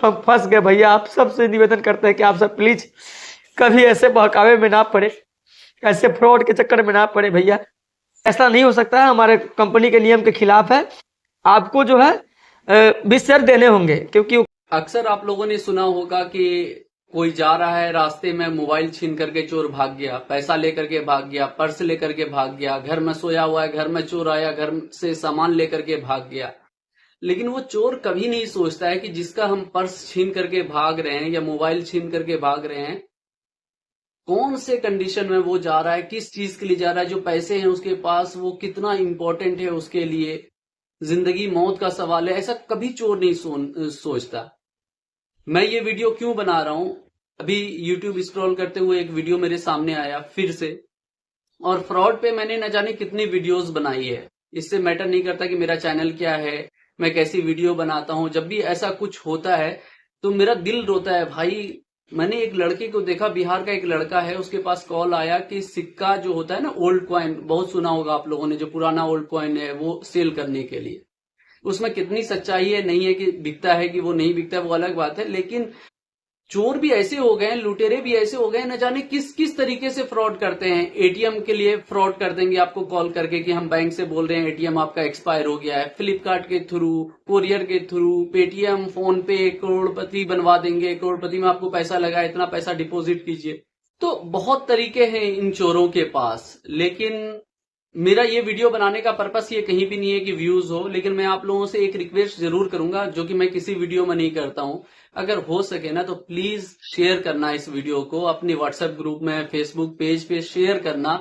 हम फंस गए भैया। आप सबसे निवेदन करते हैं कि आप सब प्लीज कभी ऐसे बहकावे में ना पड़े, ऐसे फ्रॉड के चक्कर में ना पड़े भैया। ऐसा नहीं हो सकता है, हमारे कंपनी के नियम के खिलाफ है। आपको जो है 20 शेयर देने होंगे, क्योंकि अक्सर आप लोगों ने सुना होगा कि कोई जा रहा है, रास्ते में मोबाइल छीन करके चोर भाग गया, पैसा लेकर के भाग गया, पर्स लेकर के भाग गया, घर में सोया हुआ है, घर में चोर आया, घर से सामान लेकर के भाग गया। लेकिन वो चोर कभी नहीं सोचता है कि जिसका हम पर्स छीन करके भाग रहे हैं या मोबाइल छीन करके भाग रहे हैं, कौन से कंडीशन में वो जा रहा है, किस चीज के लिए जा रहा है, जो पैसे हैं उसके पास वो कितना इंपॉर्टेंट है उसके लिए, जिंदगी मौत का सवाल है। ऐसा कभी चोर नहीं सोचता। मैं ये वीडियो क्यों बना रहा हूं, अभी YouTube स्क्रॉल करते हुए एक वीडियो मेरे सामने आया फिर से, और फ्रॉड पे मैंने न जाने कितनी वीडियोस बनाई है। इससे मैटर नहीं करता कि मेरा चैनल क्या है, मैं कैसी वीडियो बनाता हूं। जब भी ऐसा कुछ होता है तो मेरा दिल रोता है भाई। मैंने एक लड़के को देखा, बिहार का एक लड़का है, उसके पास कॉल आया कि सिक्का जो होता है ना, ओल्ड कॉइन, बहुत सुना होगा आप लोगों ने, जो पुराना ओल्ड कॉइन है वो सेल करने के लिए। उसमें कितनी सच्चाई है, नहीं है कि बिकता है कि वो नहीं बिकता है, वो अलग बात है। लेकिन चोर भी ऐसे हो गए हैं, लुटेरे भी ऐसे हो गए हैं, न जाने किस किस तरीके से फ्रॉड करते हैं। एटीएम के लिए फ्रॉड कर देंगे आपको कॉल करके कि हम बैंक से बोल रहे हैं एटीएम आपका एक्सपायर हो गया है। फ्लिपकार्ट के थ्रू, कोरियर के थ्रू, पेटीएम, फोन पे, करोड़पति बनवा देंगे, करोड़पति में आपको पैसा लगा, इतना पैसा डिपॉजिट कीजिए। तो बहुत तरीके हैं इन चोरों के पास। लेकिन मेरा ये वीडियो बनाने का पर्पस ये कहीं भी नहीं है कि व्यूज हो, लेकिन मैं आप लोगों से एक रिक्वेस्ट जरूर करूंगा, जो कि मैं किसी वीडियो में नहीं करता हूं। अगर हो सके ना तो प्लीज शेयर करना इस वीडियो को, अपने व्हाट्सएप ग्रुप में, फेसबुक पेज पे शेयर करना,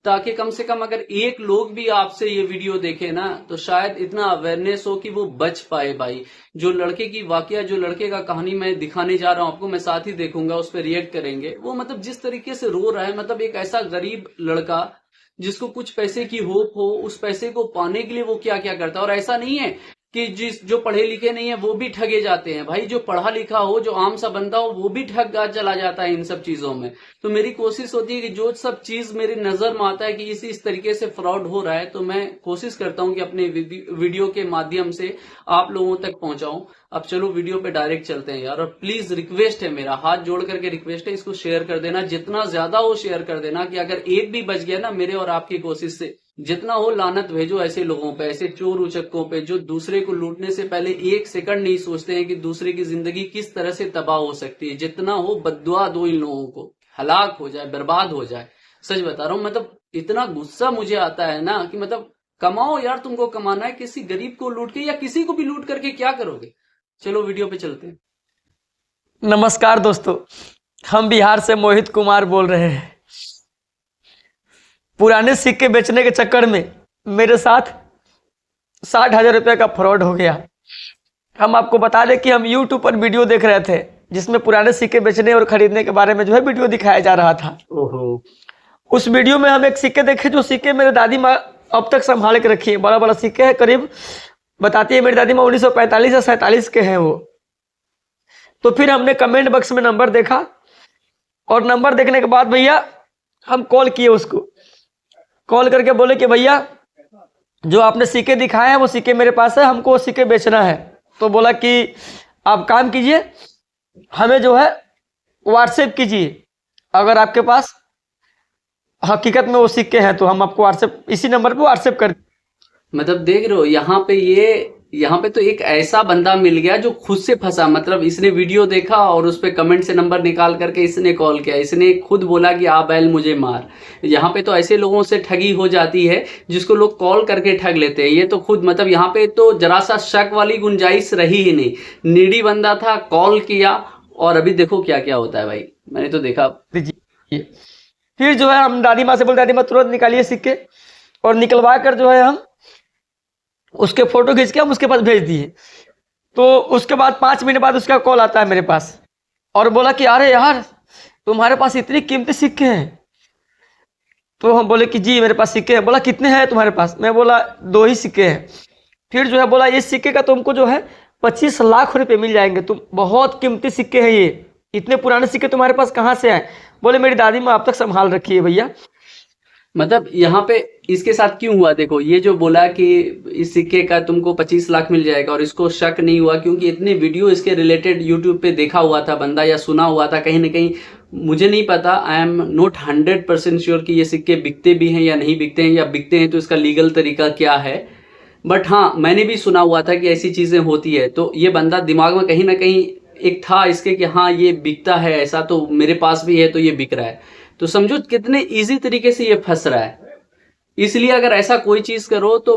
ताकि कम से कम अगर एक लोग भी आपसे ये वीडियो देखे ना, तो शायद इतना अवेयरनेस हो कि वो बच पाए। भाई जो लड़के की वाकया, जो लड़के का कहानी मैं दिखाने जा रहा हूं आपको, मैं साथ ही देखूंगा, उस पर रिएक्ट करेंगे। वो मतलब जिस तरीके से रो रहा है, मतलब एक ऐसा गरीब लड़का जिसको कुछ पैसे की होप हो, उस पैसे को पाने के लिए वो क्या क्या करता है। और ऐसा नहीं है कि जो पढ़े लिखे नहीं है वो भी ठगे जाते हैं। भाई जो पढ़ा लिखा हो, जो आम सा बंदा हो, वो भी ठग चला जाता है इन सब चीजों में। तो मेरी कोशिश होती है कि जो सब चीज मेरी नजर में आता है कि इस तरीके से फ्रॉड हो रहा है, तो मैं कोशिश करता हूं कि अपने वीडियो के माध्यम से आप लोगों तक पहुंचाऊं। अब चलो वीडियो पे डायरेक्ट चलते हैं यार। और प्लीज रिक्वेस्ट है, मेरा हाथ जोड़ करके रिक्वेस्ट है, इसको शेयर कर देना, जितना ज्यादा हो शेयर कर देना, कि अगर एक भी बच गया ना मेरे और आपकी कोशिश से, जितना हो लानत भेजो ऐसे लोगों पे, ऐसे चोर उचक्कों पे, जो दूसरे को लूटने से पहले एक सेकंड नहीं सोचते हैं कि दूसरे की जिंदगी किस तरह से तबाह हो सकती है। जितना हो बद्दुआ दो इन लोगों को, हलाक हो जाए, बर्बाद हो जाए। सच बता रहा हूं, मतलब इतना गुस्सा मुझे आता है ना कि मतलब कमाओ यार, तुमको कमाना है, किसी गरीब को लूट के या किसी को भी लूट करके क्या करोगे। चलो वीडियो पे चलते हैं। नमस्कार दोस्तों, हम बिहार से मोहित कुमार बोल रहे हैं। पुराने सिक्के बेचने के चक्कर में मेरे साथ 60,000 रुपये का फ्रॉड हो गया। हम आपको बता दें कि हम YouTube पर वीडियो देख रहे थे, जिसमें पुराने सिक्के बेचने और खरीदने के बारे में जो है वीडियो दिखाया जा रहा था। ओहो। उस वीडियो में हम एक सिक्के देखे, जो सिक्के मेरे दादी माँ अब तक संभाल के रखी है। बड़ा बड़ा सिक्के है, करीब बताती है मेरी दादी माँ 1945 या 47 के हैं वो। तो फिर हमने कमेंट बॉक्स में नंबर देखा, और नंबर देखने के बाद भैया हम कॉल किए उसको। कॉल करके बोले कि भैया जो आपने सिक्के दिखाए हैं वो सिक्के मेरे पास है, हमको वो सिक्के बेचना है। तो बोला कि आप काम कीजिए, हमें जो है व्हाट्सएप कीजिए, अगर आपके पास हकीकत में वो सिक्के हैं तो हम आपको व्हाट्सएप, इसी नंबर पे व्हाट्सएप कर। मतलब देख रहे हो यहाँ पे तो एक ऐसा बंदा मिल गया जो खुद से फंसा। मतलब इसने वीडियो देखा और उस पे कमेंट से नंबर निकाल करके इसने कॉल किया, इसने खुद बोला कि आ बैल मुझे मार। यहाँ पे तो ऐसे लोगों से ठगी हो जाती है जिसको लोग कॉल करके ठग लेते हैं। ये तो खुद, मतलब यहाँ पे तो जरा सा शक वाली गुंजाइश रही ही नहीं। नीडी बंदा था, कॉल किया, और अभी देखो क्या क्या होता है भाई, मैंने तो देखा। फिर जो है हम दादी माँ से बोले, दादी माँ तुरंत निकालिए सिक्के, और निकलवा कर जो है हम उसके फोटो खींच के हम उसके पास भेज दिए। तो उसके बाद 5 मिनट बाद उसका कॉल आता है मेरे पास, और बोला कि अरे यार तुम्हारे पास इतनी कीमती सिक्के हैं। तो हम बोले कि जी मेरे पास सिक्के हैं। बोला कितने हैं तुम्हारे पास? मैं बोला 2 ही सिक्के हैं। फिर जो है बोला इस सिक्के का तुमको जो है 25 लाख रुपए मिल जाएंगे, तुम बहुत कीमती सिक्के हैं ये, इतने पुराने सिक्के तुम्हारे पास कहाँ से आए? बोले मेरी दादी माँ अब तक संभाल रखी है भैया। मतलब यहाँ पे इसके साथ क्यों हुआ, देखो ये जो बोला कि इस सिक्के का तुमको 25 लाख मिल जाएगा, और इसको शक नहीं हुआ क्योंकि इतने वीडियो इसके रिलेटेड यूट्यूब पे देखा हुआ था बंदा, या सुना हुआ था कहीं ना कहीं, मुझे नहीं पता, आई एम नॉट 100% श्योर कि ये सिक्के बिकते भी हैं या नहीं बिकते हैं, या बिकते हैं तो इसका लीगल तरीका क्या है। बट हाँ, मैंने भी सुना हुआ था कि ऐसी चीजें होती है, तो ये बंदा दिमाग में कहीं ना कहीं एक था इसके कि हाँ ये बिकता है, ऐसा तो मेरे पास भी है तो ये बिक रहा है। तो समझो कितने इजी तरीके से ये फंस रहा है। इसलिए अगर ऐसा कोई चीज करो तो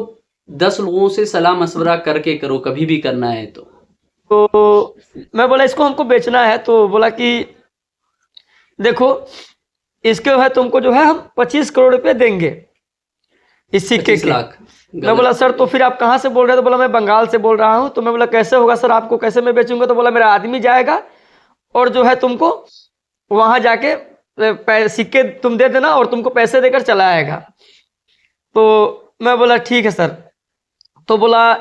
10 लोगों से सलाह मशवरा करके करो, कभी भी करना है तो मैं बोला इसको हमको बेचना है, तो बोला कि देखो इसके है तुमको जो है हम 25 करोड़ रुपए देंगे इस सिक्के 25 के। लाख। मैं बोला सर तो फिर आप कहाँ से बोल रहे हैं? तो बोला मैं बंगाल से बोल रहा हूँ। तो मैं बोला कैसे होगा सर, आपको कैसे मैं बेचूंगा? तो बोला मेरा आदमी जाएगा और जो है तुमको वहां जाके सिक्के तुम दे देना और तुमको पैसे देकर चला आएगा। तो मैं बोला ठीक है सर। तो बोला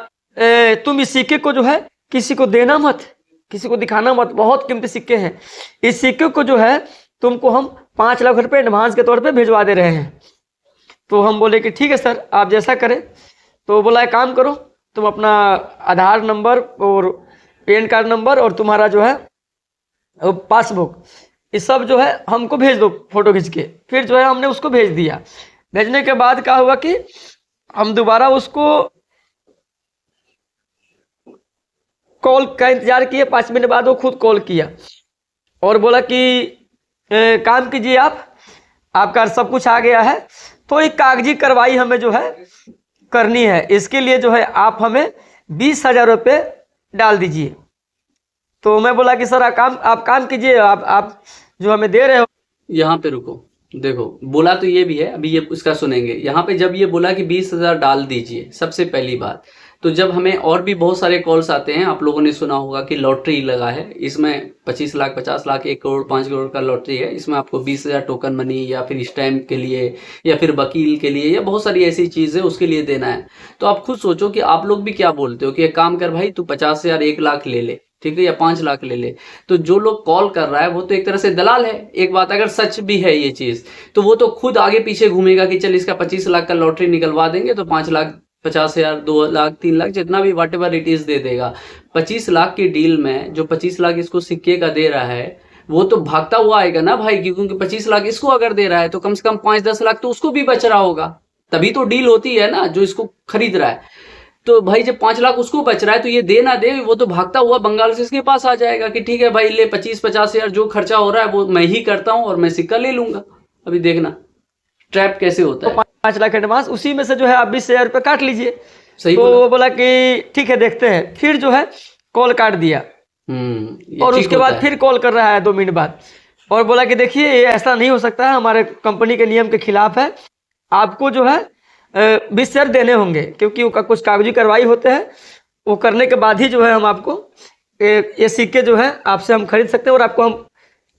तुम इस सिक्के को जो है किसी को देना मत, किसी को दिखाना मत, बहुत कीमती सिक्के हैं। इस सिक्के को जो है तुमको हम 5 लाख रुपए एडवांस के तौर पे भिजवा दे रहे हैं। तो हम बोले कि ठीक है सर आप जैसा करें। तो बोला एक काम करो, तुम अपना आधार नंबर और पैन कार्ड नंबर और तुम्हारा जो है पासबुक, ये सब जो है हमको भेज दो फोटो खींच के। फिर जो है हमने उसको भेज दिया। भेजने के बाद क्या हुआ कि हम दोबारा उसको कॉल का इंतजार किए। 5 मिनट बाद वो खुद कॉल किया और बोला कि काम कीजिए आपका सब कुछ आ गया है, तो एक कागजी कार्रवाई हमें जो है करनी है, इसके लिए जो है आप हमें 20,000 रुपये डाल दीजिए। तो मैं बोला कि सर आप काम कीजिए, आप जो हमें दे रहे हो। यहाँ पे रुको, देखो बोला तो ये भी है, अभी ये उसका सुनेंगे। यहाँ पे जब ये बोला कि 20,000 डाल दीजिए, सबसे पहली बात तो जब हमें और भी बहुत सारे कॉल्स आते हैं, आप लोगों ने सुना होगा कि लॉटरी लगा है, इसमें 25 लाख 50 लाख 1 करोड़ 5 करोड़ का लॉटरी है, इसमें आपको 20,000 टोकन मनी या फिर स्टैम्प के लिए या फिर वकील के लिए या बहुत सारी ऐसी चीज़ है उसके लिए देना है। तो आप खुद सोचो कि आप लोग भी क्या बोलते हो कि एक काम कर भाई तू 50,000 1 लाख ले ले, ठीक है, या 5 लाख ले ले। तो जो लोग कॉल कर रहा है वो तो एक तरह से दलाल है। एक बात अगर सच भी है ये चीज, तो वो तो खुद आगे पीछे घूमेगा कि चल इसका 25 लाख का लॉटरी निकलवा देंगे तो 5 लाख 50,000 2 लाख 3 लाख जितना भी वाट एवर इट इज दे देगा। 25 लाख की डील में जो 25 लाख इसको सिक्के का दे रहा है वो तो भागता हुआ आएगा ना भाई, क्योंकि 25 लाख इसको अगर दे रहा है तो कम से कम 5-10 लाख तो उसको भी बच रहा होगा, तभी तो डील होती है ना, जो इसको खरीद रहा है। तो भाई जब 5 लाख उसको बच रहा है तो ये दे ना दे, वो तो भागता हुआ बंगाल से इसके पास आ जाएगा कि ठीक है भाई ले 25-50 हजार जो खर्चा हो रहा है वो मैं ही करता हूं और मैं सिक्का ले लूंगा। अभी देखना ट्रैप कैसे होता है। 5 लाख एडवांस, उसी में से जो है आप 20,000 रुपये काट लीजिए। सही तो बोला। वो बोला कि ठीक है देखते हैं। फिर जो है कॉल काट दिया और उसके बाद फिर कॉल कर रहा है 2 मिनट बाद और बोला कि देखिए ये ऐसा नहीं हो सकता है, हमारे कंपनी के नियम के खिलाफ है, आपको जो है 20,000 देने होंगे, क्योंकि वो कुछ कागजी कार्रवाई होते हैं, वो करने के बाद ही जो है हम आपको ये सिक्के जो है आपसे हम खरीद सकते हैं और आपको हम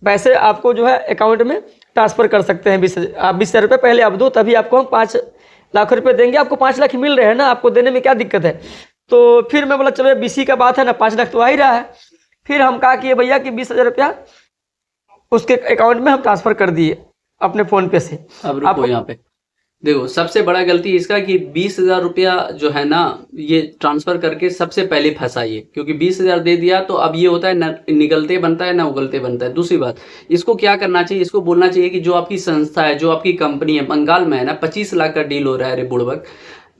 पैसे आपको जो है अकाउंट में ट्रांसफ़र कर सकते हैं। 20,000 रुपये पहले आप दो, तभी आपको हम 5 लाख रुपए देंगे। आपको 5 लाख मिल रहे हैं ना, आपको देने में क्या दिक्कत है? तो फिर मैं बोला चलो बीसी का बात है ना, 5 लाख तो आ ही रहा है। फिर हम कहा कि भैया कि 20,000 रुपया उसके अकाउंट में हम ट्रांसफ़र कर दिए अपने फ़ोन पे से। अब रुको यहाँ पे देखो, सबसे बड़ा गलती इसका कि 20,000 रुपया जो है ना ये ट्रांसफर करके सबसे पहले फंसा ये, क्योंकि 20,000 दे दिया तो अब ये होता है न निकलते बनता है ना उगलते बनता है। दूसरी बात, इसको क्या करना चाहिए, इसको बोलना चाहिए कि जो आपकी संस्था है, जो आपकी कंपनी है, बंगाल में है ना 25 लाख का डील हो रहा है, अरे बुड़बक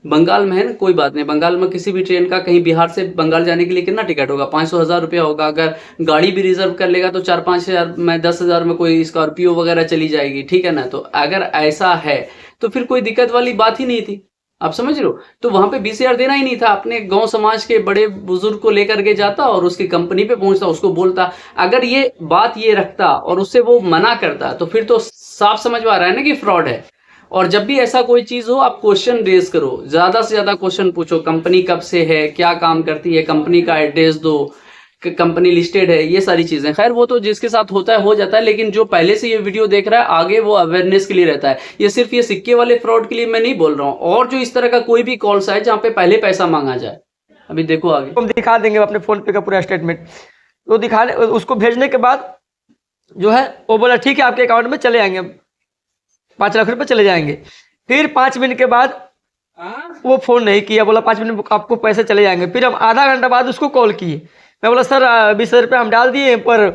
बंगाल में है ना, कोई बात नहीं, बंगाल में किसी भी ट्रेन का कहीं बिहार से बंगाल जाने के लिए कितना टिकट होगा, 500-1000 रुपया होगा। अगर गाड़ी भी रिजर्व कर लेगा तो 4-5 हजार में 10,000 में कोई स्कॉर्पियो वगैरह चली जाएगी, ठीक है ना। तो अगर ऐसा है तो फिर कोई दिक्कत वाली बात ही नहीं थी, आप समझ रहे हो। तो वहां पे 20,000 देना ही नहीं था, अपने गांव समाज के बड़े बुजुर्ग को लेकर के जाता और उसकी कंपनी पे पहुंचता, उसको बोलता। अगर ये बात ये रखता और उससे वो मना करता तो फिर तो साफ समझ में आ रहा है ना कि फ्रॉड है। और जब भी ऐसा कोई चीज हो आप क्वेश्चन रेज करो, ज्यादा से ज्यादा क्वेश्चन पूछो, कंपनी कब से है, क्या काम करती है, कंपनी का एड्रेस दो, कंपनी लिस्टेड है, ये सारी चीजें। खैर वो तो जिसके साथ होता है हो जाता है, लेकिन जो पहले से ये वीडियो देख रहा है आगे वो अवेयरनेस के लिए रहता है। ये सिर्फ ये सिक्के वाले फ्रॉड के लिए मैं नहीं बोल रहा हूँ, और जो इस तरह का कोई भी कॉल्स है जहाँ पे पहले पैसा मांगा जाए। अभी देखो आगे हम दिखा देंगे अपने फोन पे का पूरा स्टेटमेंट। तो दिखाने उसको भेजने के बाद जो है वो बोला ठीक है आपके अकाउंट में चले आएंगे, 5 लाख रुपए चले जाएंगे। फिर 5 मिनट के बाद वो फ़ोन नहीं किया, बोला 5 मिनट में आपको पैसे चले जाएंगे। फिर हम आधा घंटा बाद उसको कॉल किए, मैं बोला सर 20,000 हम डाल दिए पर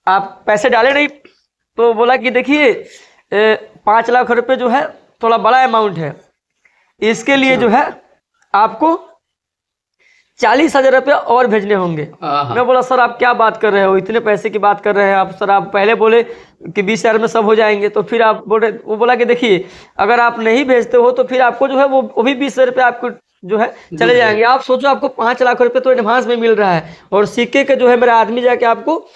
आप पैसे डाले नहीं। तो बोला कि देखिए 5 लाख रुपए जो है थोड़ा बड़ा अमाउंट है, इसके लिए जो है आपको 40,000 रुपये और भेजने होंगे। मैं बोला सर आप क्या बात कर रहे हो, इतने पैसे की बात कर रहे हैं आप सर, आप पहले बोले कि 20,000 में सब हो जाएंगे, तो फिर आप बोले, वो बोला कि देखिए अगर आप नहीं भेजते हो तो फिर आपको जो है वो भी 20,000 रुपये आपको जो है चले जाएंगे। आप सोचो आपको 5 लाख रुपये तो एडवांस में मिल रहा है, और सिक्के के जो है मेरा आदमी जाके आपको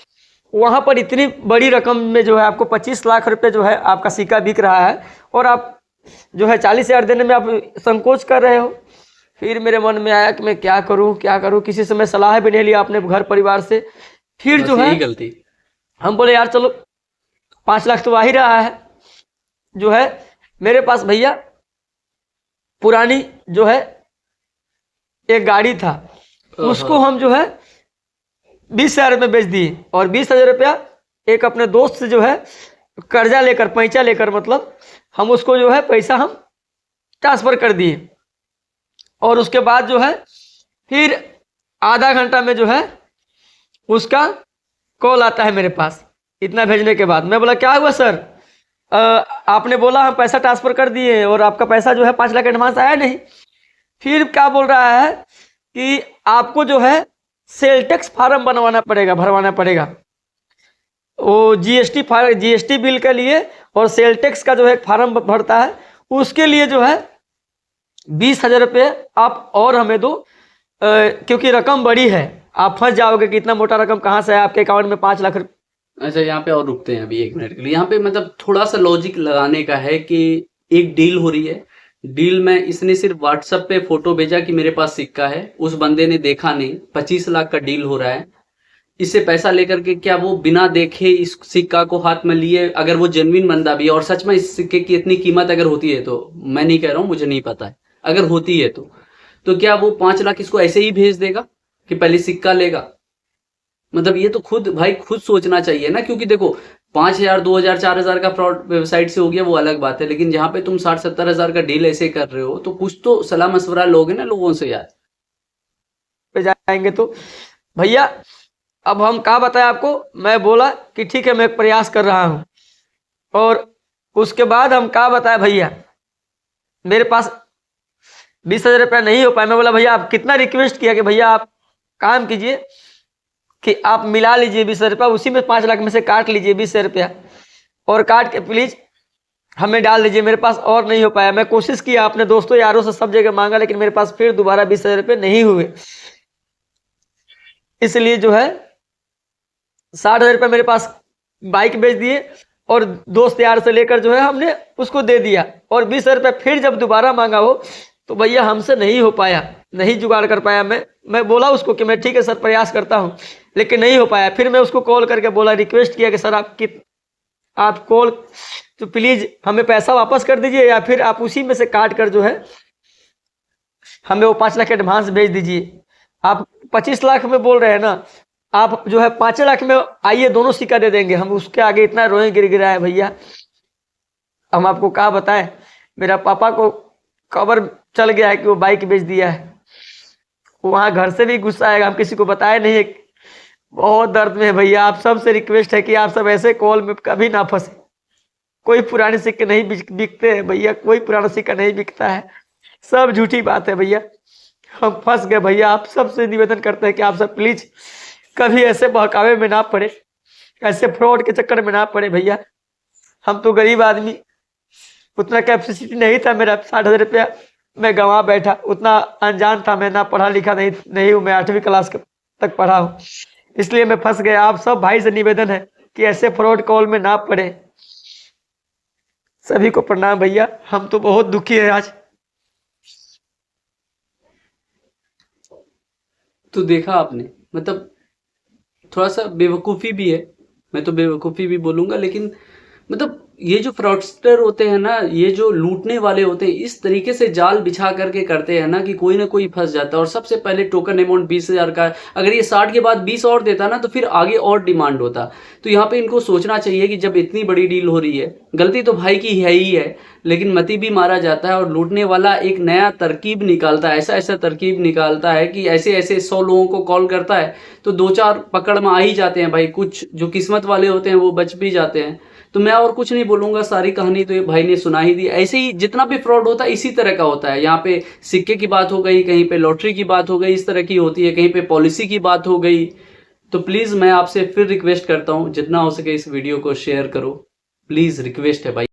वहाँ पर इतनी बड़ी रकम में जो है आपको 25 लाख रुपये जो है आपका सिक्का बिक रहा है, और आप जो है 40,000 देने में आप संकोच कर रहे हो। फिर मेरे मन में आया कि मैं क्या करूं, किसी से मैं सलाह भी नहीं लिया अपने घर परिवार से। फिर जो है गलती हम बोले यार चलो 5 लाख तो आ ही रहा है, जो है मेरे पास भैया पुरानी जो है एक गाड़ी था, उसको हम जो है 20,000 में बेच दिए, और 20,000 रुपया एक अपने दोस्त से जो है कर्जा लेकर, पैसा लेकर मतलब हम उसको जो है पैसा हम ट्रांसफ़र कर दिए। और उसके बाद जो है फिर आधा घंटा में जो है उसका कॉल आता है मेरे पास, इतना भेजने के बाद। मैं बोला क्या हुआ सर, आपने बोला हम पैसा ट्रांसफ़र कर दिए और आपका पैसा जो है 5 लाख एडवांस आया नहीं। फिर क्या बोल रहा है कि आपको जो है सेल टैक्स फार्म भरवाना पड़ेगा, वो जीएसटी बिल के लिए, और सेल टैक्स का जो है फार्म भरता है, उसके लिए जो है 20,000 रुपये आप और हमें दो, क्योंकि रकम बड़ी है, आप फंस जाओगे कि इतना मोटा रकम कहाँ से है आपके अकाउंट में 5 लाख रुपये। अच्छा, यहाँ पे और रुकते हैं अभी 1 मिनट के लिए। यहाँ पे मतलब थोड़ा सा लॉजिक लगाने का है कि एक डील हो रही है, डील में इसने सिर्फ व्हाट्सएप पे फोटो भेजा कि मेरे पास सिक्का है, उस बंदे ने देखा नहीं, 25 लाख का डील हो रहा है, इससे पैसा लेकर के क्या वो बिना देखे इस सिक्का को हाथ में लिए, अगर वो जेन्युइन बंदा भी है और सच में इस सिक्के की इतनी कीमत अगर होती है, तो मैं नहीं कह रहा हूँ, मुझे नहीं पता है, अगर होती है तो क्या वो 5 लाख इसको ऐसे ही भेज देगा कि पहले सिक्का लेगा? मतलब ये तो खुद भाई खुद सोचना चाहिए ना, क्योंकि देखो 5,000 2,000 4,000 का फ्रॉड वेबसाइट से हो गया वो अलग बात है, लेकिन जहां पे तुम 60-70 हजार का डील ऐसे कर रहे हो तो कुछ तो सलाह मशवरा लोगे ना लोगों से यार। पे जाएंगे तो भैया अब हम क्या बताएं आपको। मैं बोला कि ठीक है मैं प्रयास कर रहा हूँ, और उसके बाद हम क्या बताएं भैया, मेरे पास 20,000 रुपया नहीं हो पाया। मैं बोला भैया आप कितना रिक्वेस्ट किया कि भैया आप काम कीजिए कि आप मिला लीजिए 20,000 रुपया, उसी में 5 लाख में से काट लीजिए 20,000 रुपया, और काट के प्लीज़ हमें डाल दीजिए, मेरे पास और नहीं हो पाया। मैं कोशिश किया अपने दोस्तों यारों से सब जगह मांगा, लेकिन मेरे पास फिर दोबारा 20,000 रुपये नहीं हुए। इसलिए जो है 60,000 रुपये मेरे पास बाइक बेच दिए, और दोस्त यार से लेकर जो है हमने उसको दे दिया, और 20,000 रुपये फिर जब दोबारा मांगा हो तो भैया हमसे नहीं हो पाया, नहीं जुगाड़ कर पाया। मैं बोला उसको कि मैं ठीक है सर प्रयास करता हूँ, लेकिन नहीं हो पाया। फिर मैं उसको कॉल करके बोला, रिक्वेस्ट किया कि सर आप कॉल तो प्लीज़ हमें पैसा वापस कर दीजिए, या फिर आप उसी में से काट कर जो है हमें वो 5 लाख एडवांस भेज दीजिए। आप 25 लाख में बोल रहे हैं ना, आप जो है 5 लाख में आइए, दोनों सिक्का दे देंगे हम। उसके आगे इतना रोए गिरा है भैया, हम आपको क्या बताएं। मेरा पापा को खबर चल गया है कि वो बाइक बेच दिया है, वहाँ घर से भी गुस्सा आएगा, हम किसी को बताए नहीं। बहुत दर्द में है भैया, आप सबसे रिक्वेस्ट है कि आप सब ऐसे कॉल में कभी ना फंसे। कोई पुराने सिक्के नहीं बिकते हैं भैया, कोई पुराना सिक्का नहीं बिकता है, सब झूठी बात है भैया। हम फंस गए भैया, आप सबसे निवेदन करते हैं कि आप सब प्लीज कभी ऐसे बहकावे में ना पड़े, ऐसे फ्रॉड के चक्कर में ना पड़े भैया। हम तो गरीब आदमी, उतना कैपेसिटी नहीं था मेरा, 60,000 रुपया मैं गंवा बैठा, उतना अनजान था मैं, ना पढ़ा लिखा नहीं हूँ मैं, 8वीं क्लास तक पढ़ा हूँ, इसलिए मैं फंस गया। आप सब भाई से निवेदन है कि ऐसे फ्रॉड कॉल में ना पड़े। सभी को प्रणाम भैया, हम तो बहुत दुखी है आज। तो देखा आपने, मतलब थोड़ा सा बेवकूफ़ी भी है, मैं तो बेवकूफ़ी भी बोलूँगा, लेकिन मतलब ये जो फ्रॉडस्टर होते हैं ना, ये जो लूटने वाले होते हैं, इस तरीके से जाल बिछा करके करते हैं ना कि कोई ना कोई फंस जाता है। और सबसे पहले टोकन अमाउंट 20,000 का है, अगर ये 60 के बाद 20 और देता ना तो फिर आगे और डिमांड होता। तो यहाँ पे इनको सोचना चाहिए कि जब इतनी बड़ी डील हो रही है, गलती तो भाई की है ही है, लेकिन मती भी मारा जाता है। और लूटने वाला एक नया तरकीब निकालता है, ऐसा ऐसा तरकीब निकालता है कि ऐसे ऐसे 100 लोगों को कॉल करता है तो 2-4 पकड़ में आ ही जाते हैं भाई। कुछ जो किस्मत वाले होते हैं वो बच भी जाते हैं। तो मैं और कुछ नहीं बोलूंगा, सारी कहानी तो ये भाई ने सुना ही दी। ऐसे ही जितना भी फ्रॉड होता है इसी तरह का होता है। यहाँ पे सिक्के की बात हो गई, कहीं पे लॉटरी की बात हो गई, इस तरह की होती है, कहीं पे पॉलिसी की बात हो गई। तो प्लीज मैं आपसे फिर रिक्वेस्ट करता हूँ, जितना हो सके इस वीडियो को शेयर करो, प्लीज रिक्वेस्ट है भाई।